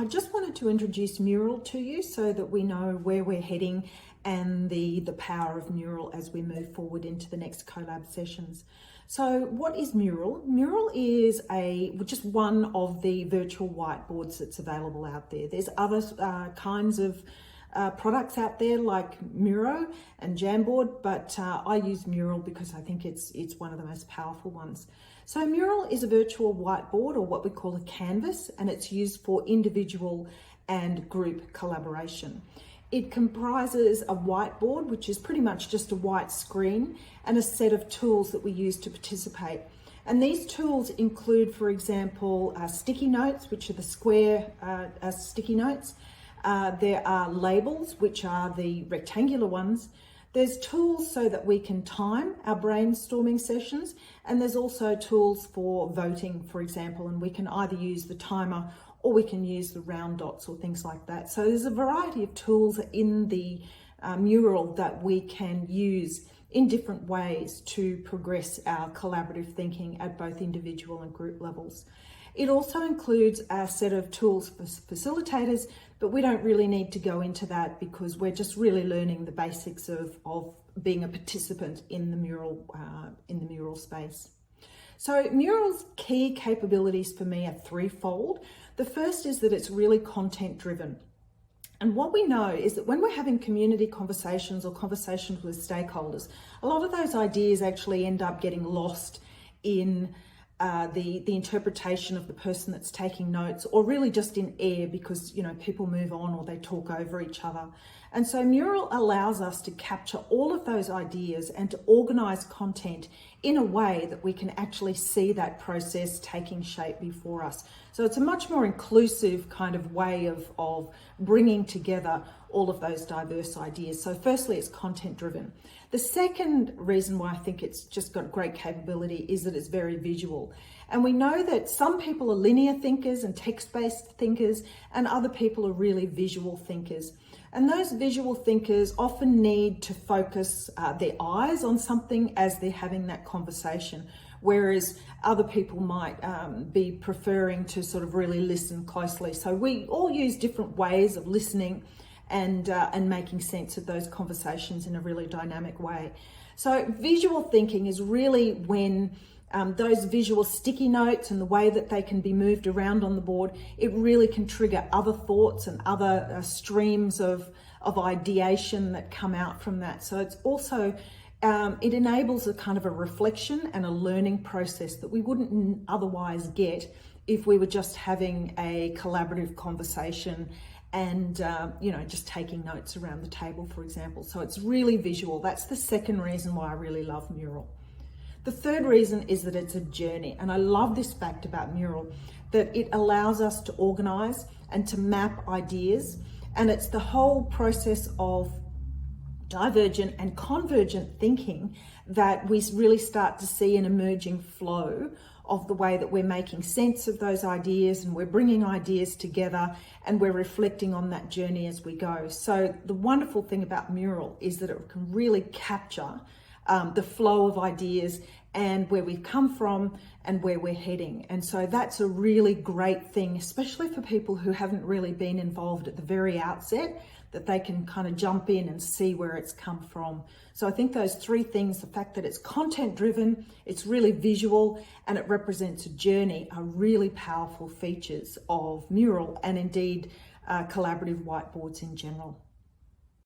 I just wanted to introduce Mural to you so that we know where we're heading and the power of Mural as we move forward into the next collab sessions. So what is Mural? Mural is just one of the virtual whiteboards that's available out there. There's other kinds of products out there like Miro and Jamboard, but I use Mural because I think it's one of the most powerful ones. So Mural is a virtual whiteboard, or what we call a canvas, and it's used for individual and group collaboration. It comprises a whiteboard, which is pretty much just a white screen, and a set of tools that we use to participate. And these tools include, for example, sticky notes, which are the square sticky notes. There are labels, which are the rectangular ones. There's tools so that we can time our brainstorming sessions, and there's also tools for voting, for example, and we can either use the timer or we can use the round dots or things like that. So there's a variety of tools in the Mural that we can use in different ways to progress our collaborative thinking at both individual and group levels. It also includes a set of tools for facilitators, but we don't really need to go into that because we're just really learning the basics of being a participant in the Mural space. So Mural's key capabilities for me are threefold. The first is that it's really content driven. And what we know is that when we're having community conversations or conversations with stakeholders, a lot of those ideas actually end up getting lost in the interpretation of the person that's taking notes, or really just in air because, you know, people move on or they talk over each other. And so Mural allows us to capture all of those ideas and to organize content in a way that we can actually see that process taking shape before us. So it's a much more inclusive kind of way of bringing together all of those diverse ideas. So firstly, it's content driven. The second reason why I think it's just got great capability is that it's very visual. And we know that some people are linear thinkers and text-based thinkers, and other people are really visual thinkers. And those visual thinkers often need to focus their eyes on something as they're having that conversation, whereas other people might be preferring to sort of really listen closely. So we all use different ways of listening and making sense of those conversations in a really dynamic way. So visual thinking is really when those visual sticky notes and the way that they can be moved around on the board, it really can trigger other thoughts and other streams of ideation that come out from that. So it's also, it enables a kind of a reflection and a learning process that we wouldn't otherwise get if we were just having a collaborative conversation and just taking notes around the table, for example. So it's really visual. That's the second reason why I really love Mural. The third reason is that it's a journey. And I love this fact about Mural, that it allows us to organize and to map ideas. And it's the whole process of divergent and convergent thinking that we really start to see an emerging flow of the way that we're making sense of those ideas, and we're bringing ideas together and we're reflecting on that journey as we go. So the wonderful thing about Mural is that it can really capture the flow of ideas and where we've come from and where we're heading. And so that's a really great thing, especially for people who haven't really been involved at the very outset, that they can kind of jump in and see where it's come from. So I think those three things, the fact that it's content driven, it's really visual, and it represents a journey, are really powerful features of Mural and indeed collaborative whiteboards in general.